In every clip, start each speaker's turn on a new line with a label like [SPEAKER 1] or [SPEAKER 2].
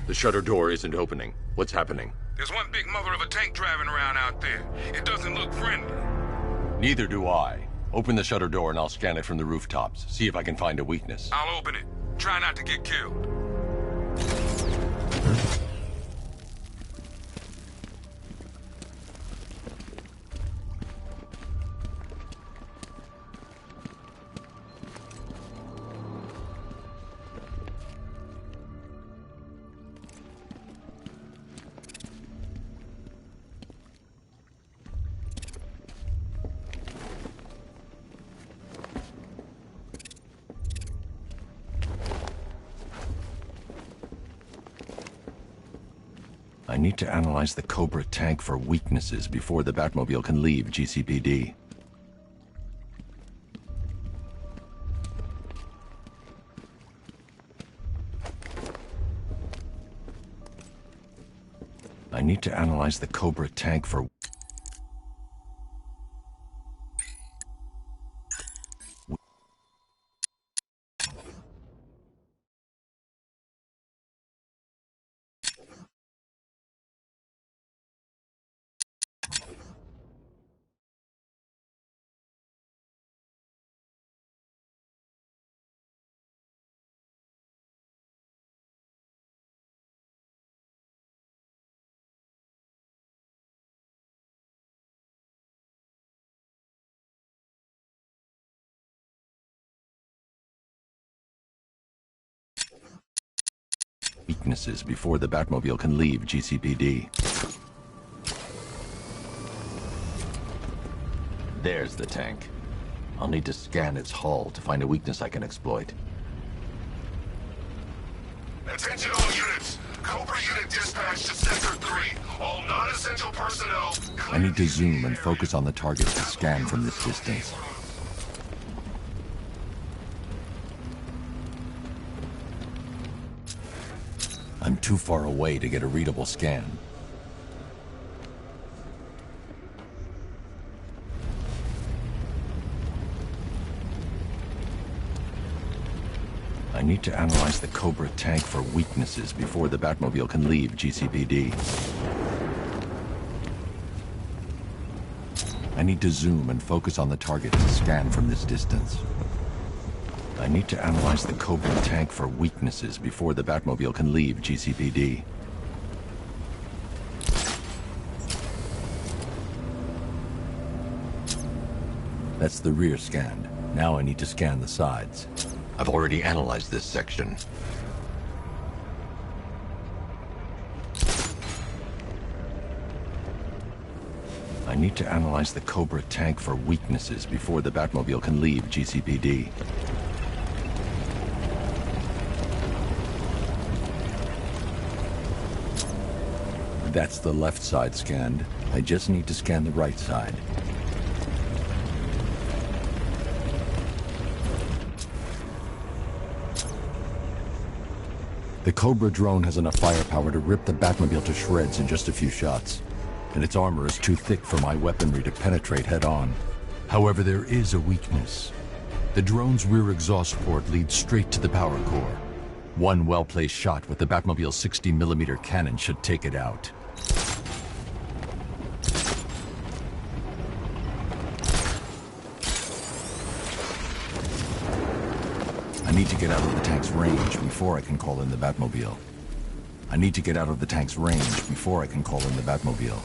[SPEAKER 1] The shutter door isn't opening. What's happening?
[SPEAKER 2] There's one big mother of a tank driving around out there. It doesn't look friendly.
[SPEAKER 1] Neither do I. Open the shutter door and I'll scan it from the rooftops. See if I can find a weakness.
[SPEAKER 2] I'll open it. Try not to get killed.
[SPEAKER 3] I need to analyze the Cobra tank for weaknesses before the Batmobile can leave GCPD. I need to analyze the Cobra tank for... weaknesses before the Batmobile can leave GCPD. There's the tank. I'll need to scan its hull to find a weakness I can exploit.
[SPEAKER 4] Attention all units! Cobra unit dispatch to Sector 3. All non-essential personnel...
[SPEAKER 3] I need to zoom and focus on the target to scan from this distance. I'm too far away to get a readable scan. I need to analyze the Cobra tank for weaknesses before the Batmobile can leave GCPD. I need to zoom and focus on the target to scan from this distance. I need to analyze the Cobra tank for weaknesses before the Batmobile can leave GCPD. That's the rear scanned. Now I need to scan the sides. I've already analyzed this section. I need to analyze the Cobra tank for weaknesses before the Batmobile can leave GCPD. That's the left side scanned. I just need to scan the right side. The Cobra drone has enough firepower to rip the Batmobile to shreds in just a few shots, and its armor is too thick for my weaponry to penetrate head-on. However, there is a weakness. The drone's rear exhaust port leads straight to the power core. One well-placed shot with the Batmobile's 60mm cannon should take it out. I need to get out of the tank's range before I can call in the Batmobile. I need to get out of the tank's range before I can call in the Batmobile.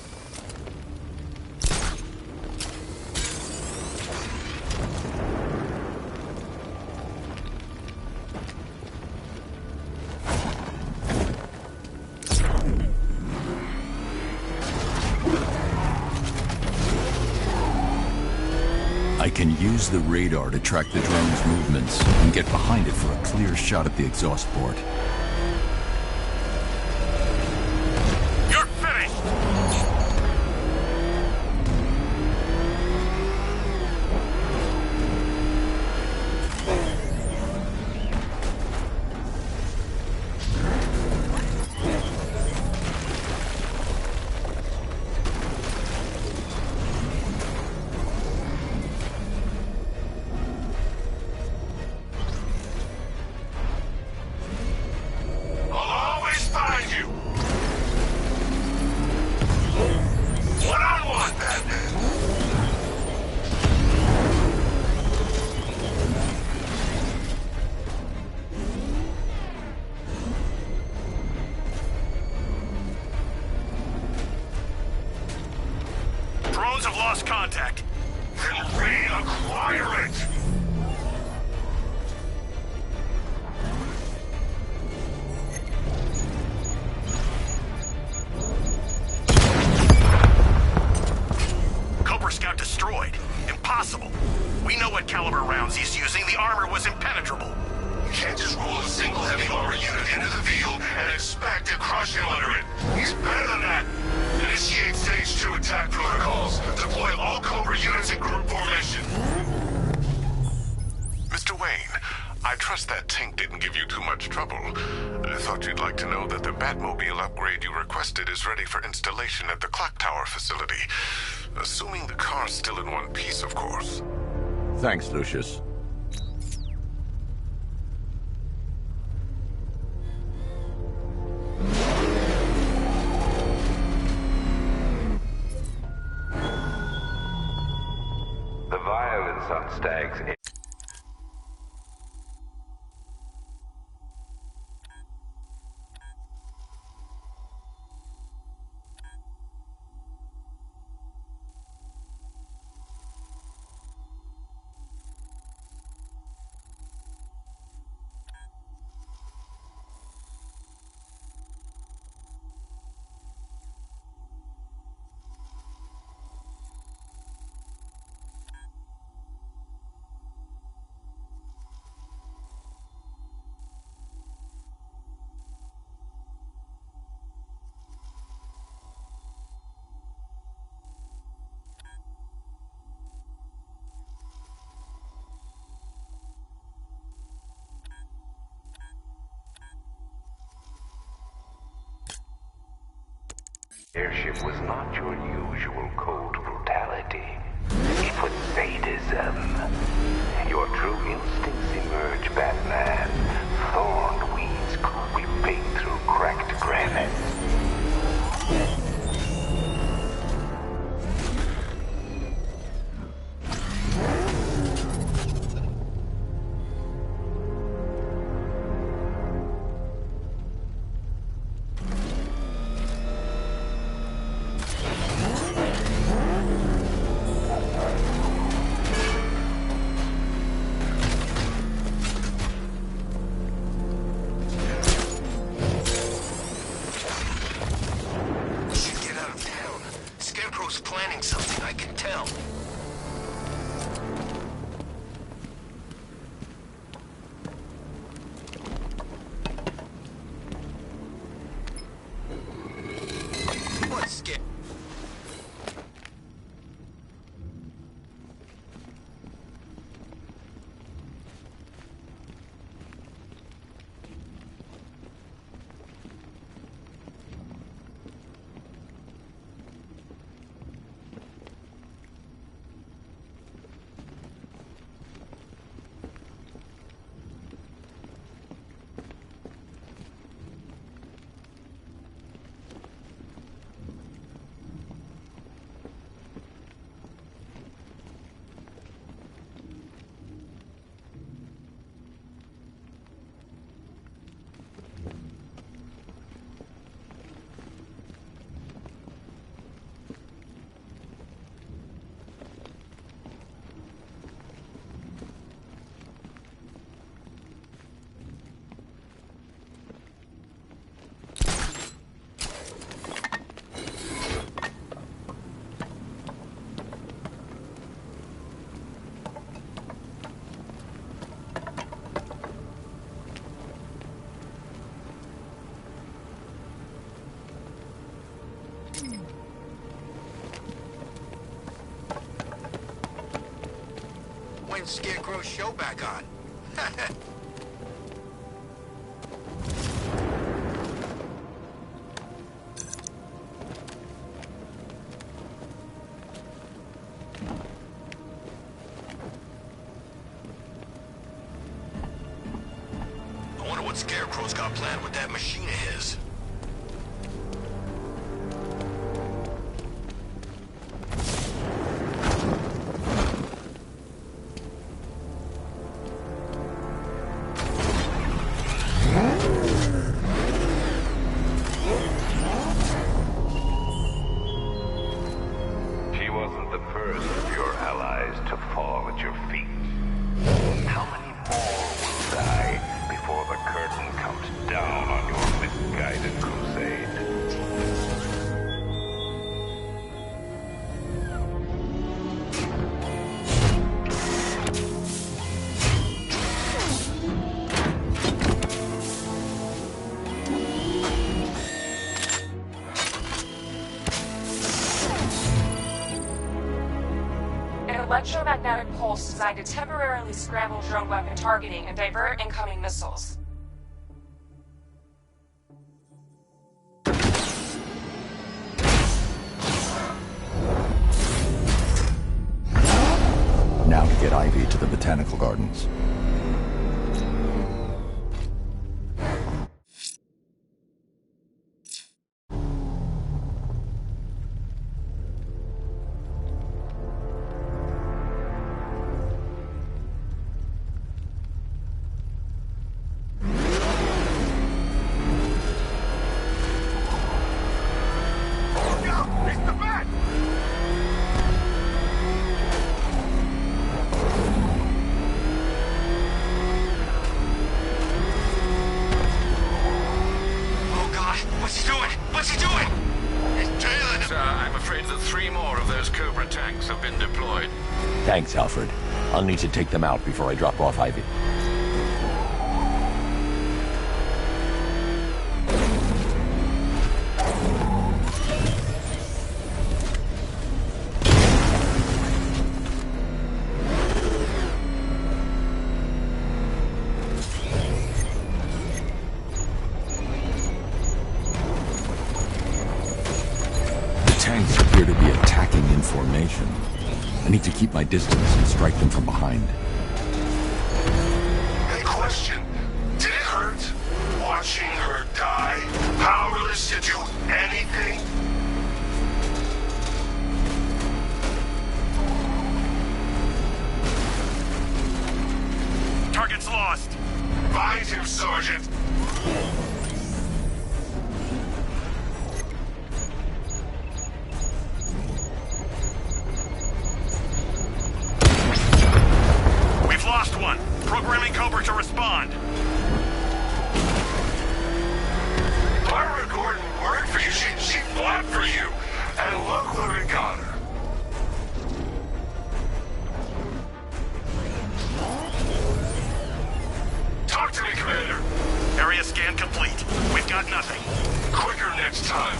[SPEAKER 3] I can use the radar to track the drone's movements and get behind it for a clear shot at the exhaust port.
[SPEAKER 2] You're finished! Drones have lost contact.
[SPEAKER 4] Then reacquire it!
[SPEAKER 2] Cobra Scout destroyed. Impossible. We know what caliber rounds he's using. The armor was impenetrable.
[SPEAKER 4] You can't just roll a single heavy armor unit into the field and expect to crush him under it. He's better than that. Initiate Stage 2 attack protocols. Deploy all Cobra units in group formation.
[SPEAKER 5] Mr. Wayne, I trust that tank didn't give you too much trouble. I thought you'd like to know that the Batmobile upgrade you requested is ready for installation at the Clock Tower facility. Assuming the car's still in one piece, of course.
[SPEAKER 3] Thanks, Lucius.
[SPEAKER 6] The violence on Stag's... Airship was not your usual cold brutality. It was sadism. Your true instincts emerge, Batman. Thorn weeds creeping through cracked granite.
[SPEAKER 2] Planning something, I can tell. What's scared? When's Scarecrow's show back on? I wonder what Scarecrow's got planned with that machine of his.
[SPEAKER 6] She wasn't the first of your allies to fall at your feet. How many more will die before the curtain comes down on your misguided crusade?
[SPEAKER 7] Electromagnetic pulse designed to temporarily scramble drone weapon targeting and divert incoming missiles.
[SPEAKER 3] Now to get Ivy to the Botanical Gardens.
[SPEAKER 1] Thanks, Alfred. I'll need to take them out before I drop off Ivy.
[SPEAKER 3] The tanks appear to be attacking in formation. I need to keep my distance and strike them from behind.
[SPEAKER 4] Hey, question. Did it hurt watching her die? Powerless to do anything?
[SPEAKER 2] Target's lost.
[SPEAKER 4] Find him, Sergeant.
[SPEAKER 2] Lost one. Programming Cobra to respond.
[SPEAKER 4] Barbara Gordon worked for you. She fought for you. And look where it got her. Talk to me, Commander.
[SPEAKER 2] Area scan complete. We've got nothing.
[SPEAKER 4] Quicker next time.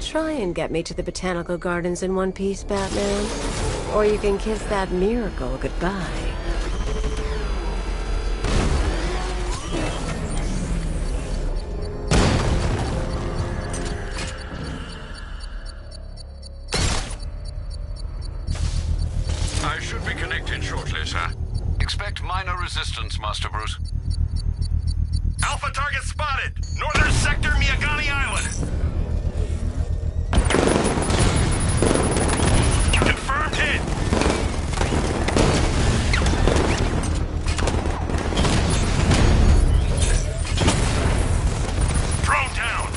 [SPEAKER 8] Try and get me to the Botanical Gardens in one piece, Batman. Or you can kiss that miracle goodbye.
[SPEAKER 9] I should be connected shortly, sir. Expect minor resistance, Master Bruce.
[SPEAKER 2] Alpha target spotted! Northern sector, Miyagani Island! Confirmed hit! Drone down!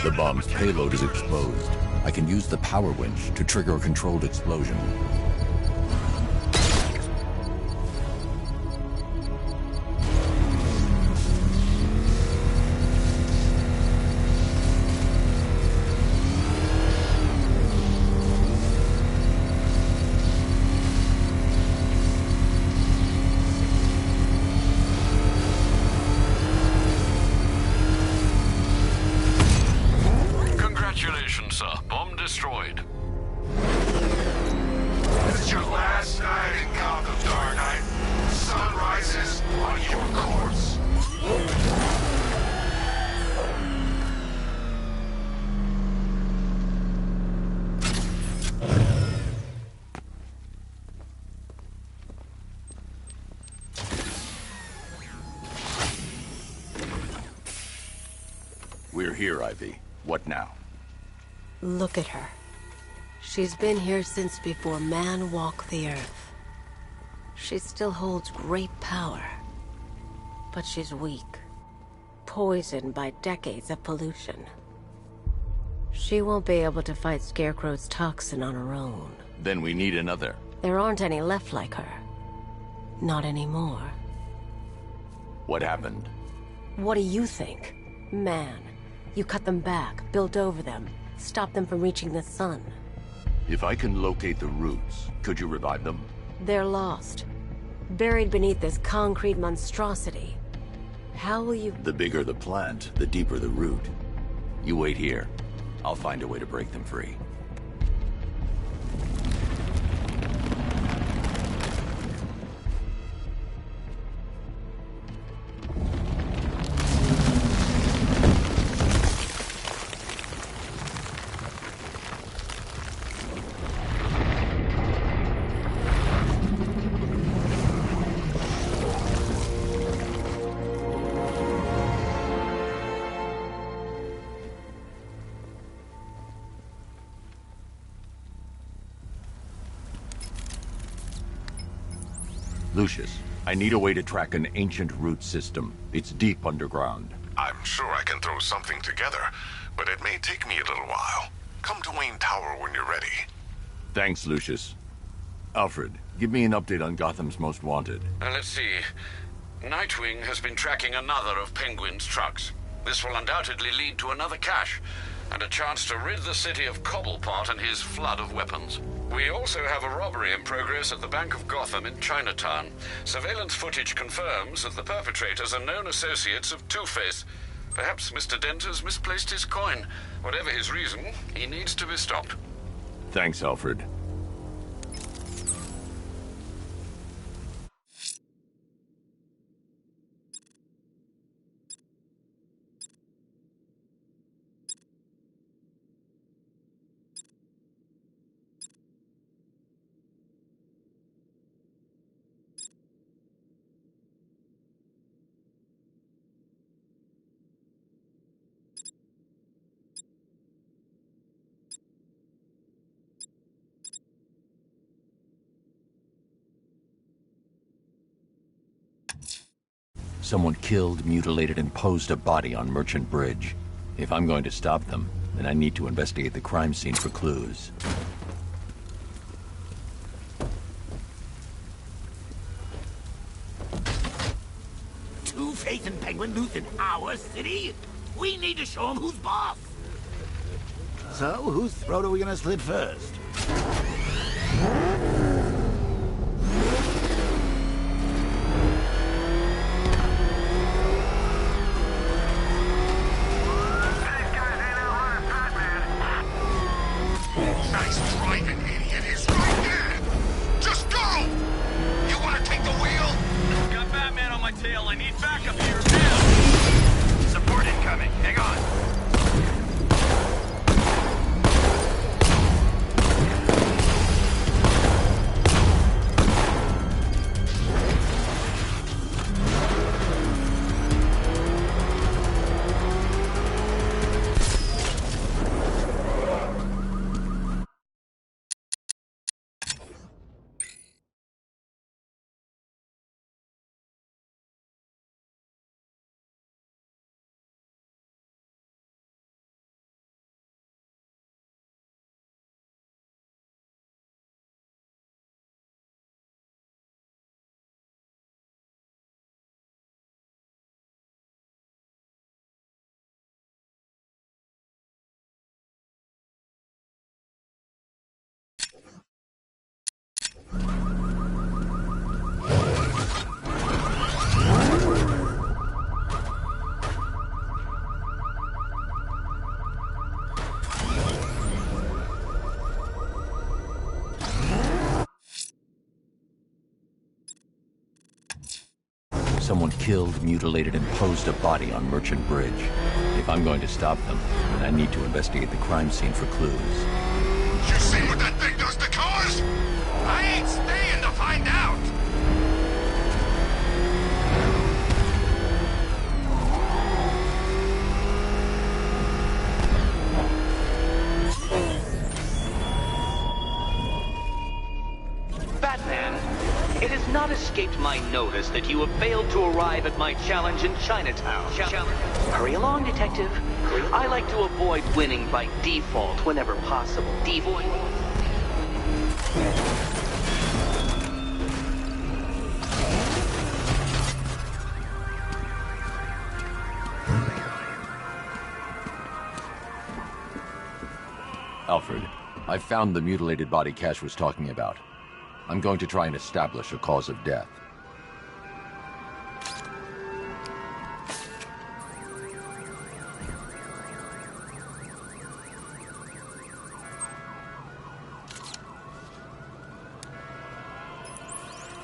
[SPEAKER 3] The bomb's payload is exposed. I can use the power winch to trigger a controlled explosion.
[SPEAKER 9] Congratulations, sir. Bomb destroyed.
[SPEAKER 4] This is your last night in Gotham, Dark Knight. Sun rises on your corpse.
[SPEAKER 3] We're here, Ivy. What now?
[SPEAKER 8] Look at her. She's been here since before man walked the earth. She still holds great power. But she's weak. Poisoned by decades of pollution. She won't be able to fight Scarecrow's toxin on her own.
[SPEAKER 3] Then we need another.
[SPEAKER 8] There aren't any left like her. Not anymore.
[SPEAKER 3] What happened?
[SPEAKER 8] What do you think? Man, you cut them back, built over them, stopped them from reaching the sun.
[SPEAKER 3] If I can locate the roots, could you revive them?
[SPEAKER 8] They're lost. Buried beneath this concrete monstrosity. How will you...
[SPEAKER 3] The bigger the plant, the deeper the root. You wait here. I'll find a way to break them free. Lucius, I need a way to track an ancient root system. It's deep underground.
[SPEAKER 5] I'm sure I can throw something together, but it may take me a little while. Come to Wayne Tower when you're ready.
[SPEAKER 3] Thanks, Lucius. Alfred, give me an update on Gotham's Most Wanted.
[SPEAKER 9] Let's see. Nightwing has been tracking another of Penguin's trucks. This will undoubtedly lead to another cache, and a chance to rid the city of Cobblepot and his flood of weapons. We also have a robbery in progress at the Bank of Gotham in Chinatown. Surveillance footage confirms that the perpetrators are known associates of Two-Face. Perhaps Mr. Dent has misplaced his coin. Whatever his reason, he needs to be stopped.
[SPEAKER 3] Thanks, Alfred. Someone killed, mutilated, and posed a body on Merchant Bridge. If I'm going to stop them, then I need to investigate the crime scene for clues.
[SPEAKER 10] Two-Face and Penguin loose in our city? We need to show them who's boss.
[SPEAKER 11] So, whose throat are we gonna slit first?
[SPEAKER 4] Nice driving, idiot. He's right there. Just go! You want to take the wheel?
[SPEAKER 2] Got Batman on my tail. I need backup here now. Support incoming. Hang on.
[SPEAKER 3] someone killed, mutilated, and posed a body on Merchant Bridge. If I'm going to stop them, then I need to investigate the crime scene for clues.
[SPEAKER 4] You see what that thing does to cars? I ain't staying to find out!
[SPEAKER 12] Batman, it has not escaped my notice that you have failed to arrive at my challenge in Chinatown. Hurry along, Detective. I like to avoid winning by default whenever possible. Default.
[SPEAKER 3] Alfred, I found the mutilated body Cash was talking about. I'm going to try and establish a cause of death.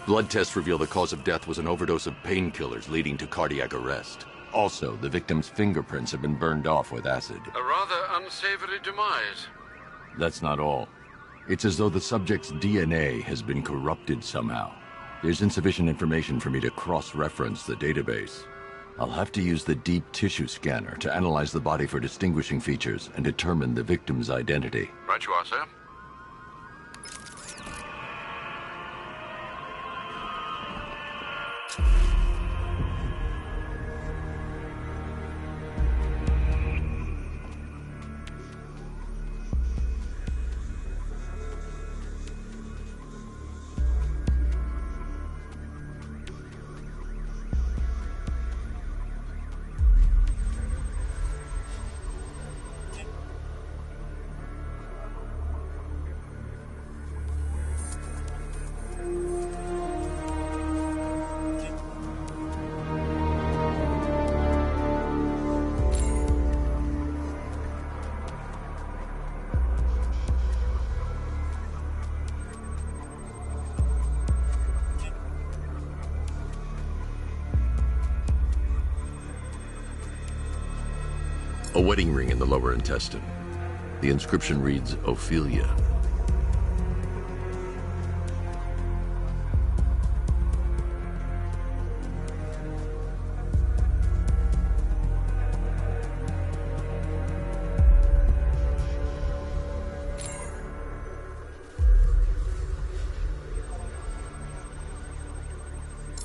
[SPEAKER 3] Blood tests reveal the cause of death was an overdose of painkillers leading to cardiac arrest. Also, the victim's fingerprints have been burned off with acid.
[SPEAKER 9] A rather unsavory demise.
[SPEAKER 3] That's not all. It's as though the subject's DNA has been corrupted somehow. There's insufficient information for me to cross-reference the database. I'll have to use the deep tissue scanner to analyze the body for distinguishing features and determine the victim's identity.
[SPEAKER 9] Right you are, sir.
[SPEAKER 3] A wedding ring in the lower intestine. The inscription reads, Ophelia.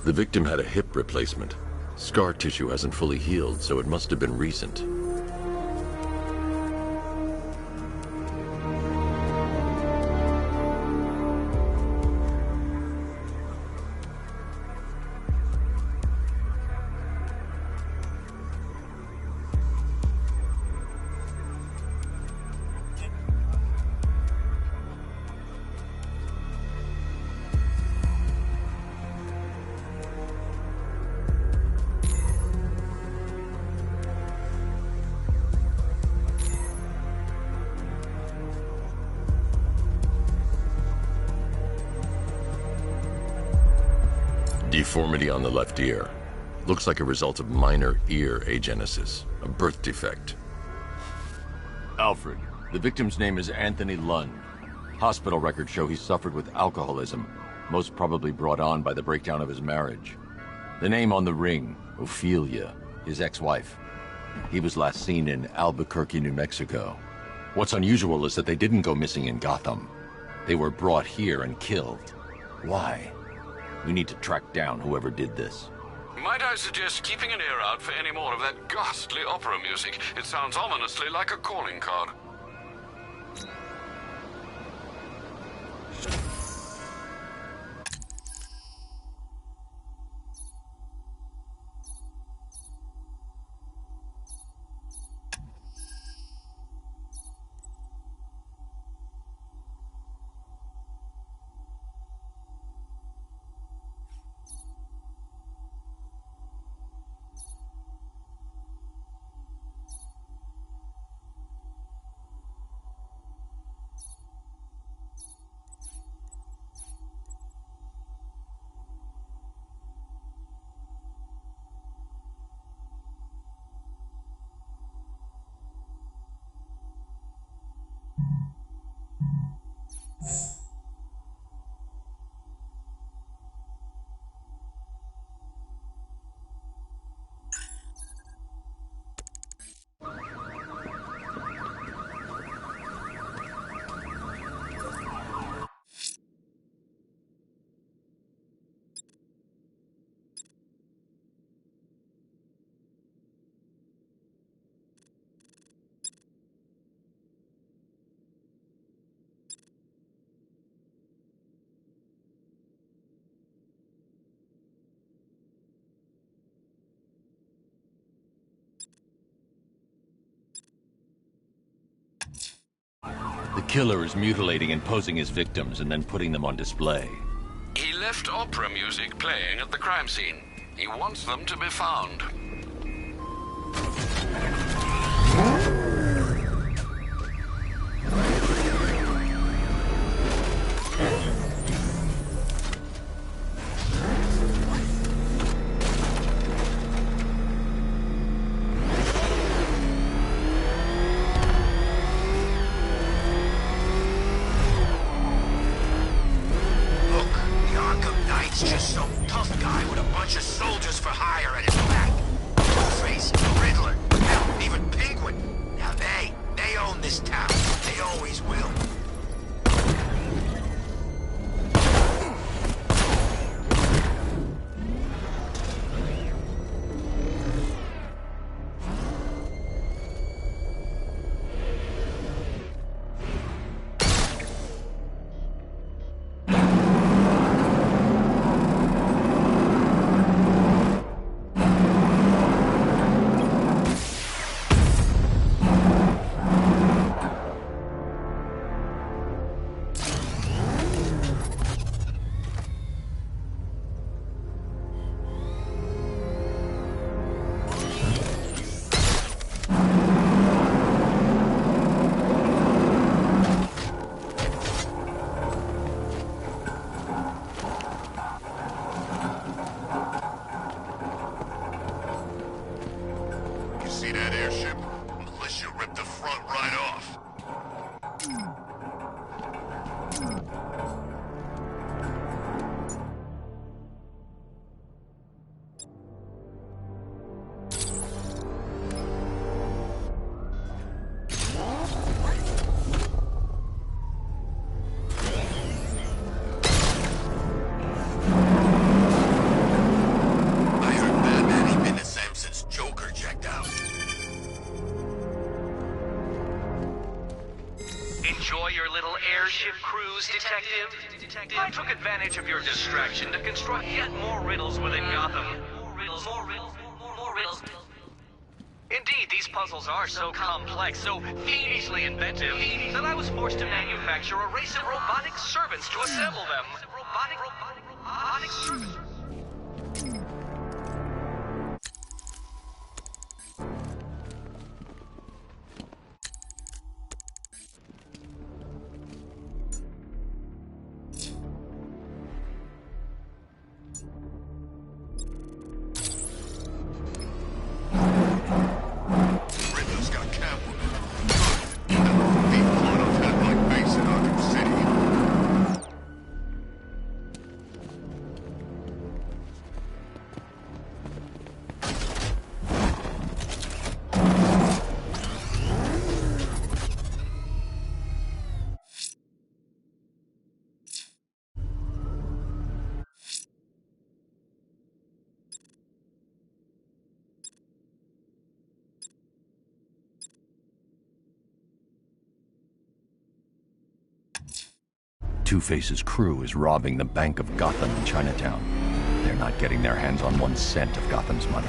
[SPEAKER 3] The victim had a hip replacement. Scar tissue hasn't fully healed, so it must have been recent. Deformity on the left ear. Looks like a result of minor ear agenesis, a birth defect. Alfred, the victim's name is Anthony Lund. Hospital records show he suffered with alcoholism, most probably brought on by the breakdown of his marriage. The name on the ring, Ophelia, his ex-wife. He was last seen in Albuquerque, New Mexico. What's unusual is that they didn't go missing in Gotham. They were brought here and killed. Why? We need to track down whoever did this.
[SPEAKER 9] Might I suggest keeping an ear out for any more of that ghastly opera music? It sounds ominously like a calling card.
[SPEAKER 1] killer is mutilating and posing his victims and then putting them on display.
[SPEAKER 9] He left opera music playing at the crime scene. He wants them to be found.
[SPEAKER 2] Just some tough guy with a bunch of soldiers for hire at his back. Two-Face, Riddler, hell, even Penguin. Now they own this town. They always will.
[SPEAKER 4] See that airship? Militia ripped the front right off.
[SPEAKER 12] Enjoy your little airship cruise, Detective? I took advantage of your distraction to construct yet more riddles within Gotham. More riddles. Indeed, these puzzles are so complex, so fiendishly inventive, that I was forced to manufacture a race of robotic servants to assemble them. Robotic servants.
[SPEAKER 3] Two-Face's crew is robbing the Bank of Gotham in Chinatown. They're not getting their hands on 1 cent of Gotham's money.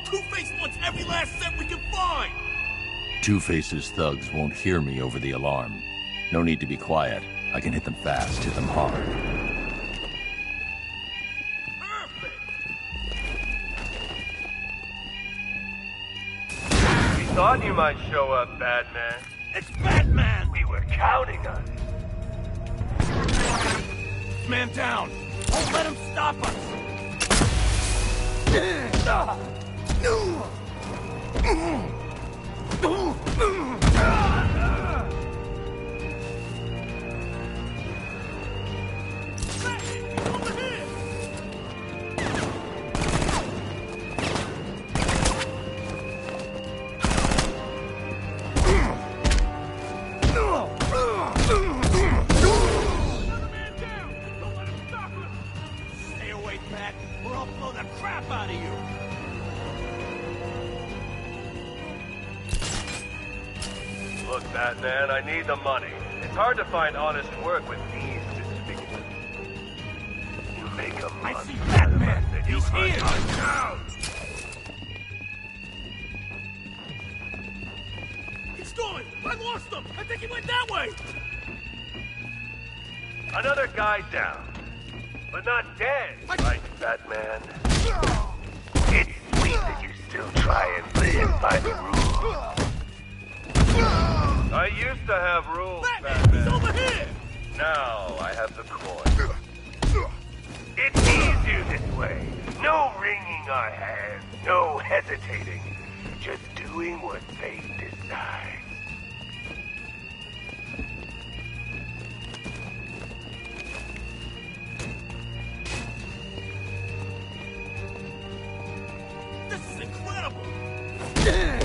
[SPEAKER 10] Two-Face wants every last cent we can find!
[SPEAKER 3] Two-Face's thugs won't hear me over the alarm. No need to be quiet. I can hit them fast, hit them hard.
[SPEAKER 13] We thought you might show up, Batman.
[SPEAKER 10] It's Batman!
[SPEAKER 13] We were counting on it.
[SPEAKER 10] Man down! Don't let him stop us!
[SPEAKER 13] Look, Batman, I need the money. It's hard to find honest work with these disfigures. You make a month.
[SPEAKER 10] I see Batman! He's here!
[SPEAKER 13] Down!
[SPEAKER 10] He's going! I lost him! I think he went that way!
[SPEAKER 13] Another guy down. But not dead, right, Batman?
[SPEAKER 6] It's sweet that you still try and live by the rules.
[SPEAKER 13] I used to have rules,
[SPEAKER 10] Batman! He's over here!
[SPEAKER 13] Now I have the coin.
[SPEAKER 6] It's easier this way. No wringing our hands, no hesitating. Just doing what fate decides.
[SPEAKER 10] This is incredible!